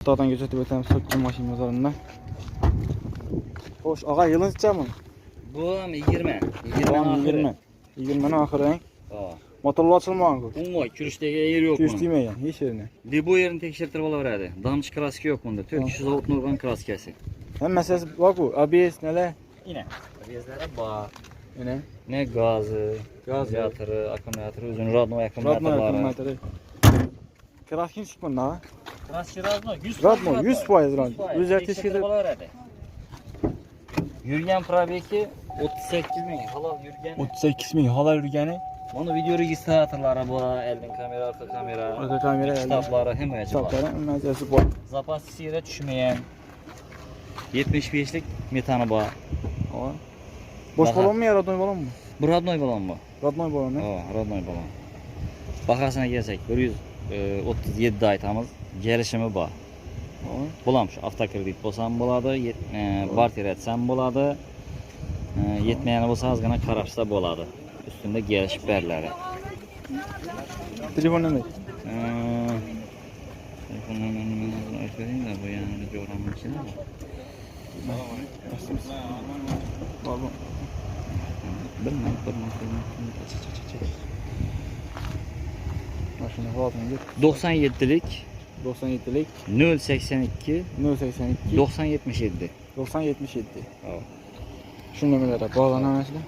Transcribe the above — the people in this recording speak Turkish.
Dağdan gözetip ötemiz söktüm maşin mezarından. Hoş, ağa yılın sıçar mı? Bu 20. 20. 20'nin ahırı en. Motorlu açılmağın koş. Ungoy, kürüşteki yer yok Kürüş bunun. demeyen, hiç yerine. Bu yerini tekşirtirip alaveradi. Damçı kraski yok bunda. 460 Nurgan kraskesi. Hem meselesi bak bu, ABS neler? Yine. Abiyazlara bağ. Yine. Ne gazı, Gazı. radyatörü, akümülatörü, özünün radno Radno akümülatörleri. yakınmaytırı. Kraskin çıkmın daha. Kraski radno 100%. Radno 100% radno. Özel teşkil Yürgen probeki 38 bin halal yürgen. 38 bin halal ürgeni. Onu video registratorları bu elin kamera, arka kamera, Arka kamera elde. kitapları hem acaba. Kitapların mezesi bu. Zapas sire düşmeyen 75'lik metanı bağ. Boş Daha. balon mu ya radno balon mu? Bu radnoy balon bu. Radno balon ne? Radnoy balon. Bakasına gelsek 137 aytamız gelişimi bağ. Bulam şu avtokredit bolsam boladı, barter etsem boladı. Yetmeyeni bolsa az gana qarashsa boladı. Üstünde gelişib berlari. Telefon ne? Telefonun aytayım da bu yani jo'ramın içinde. Balon. Bilmem. Maşını falan git. 97'lik 97'lik 082 082 9077. 9077. Evet. Şu nömerlere bağlanan mesela.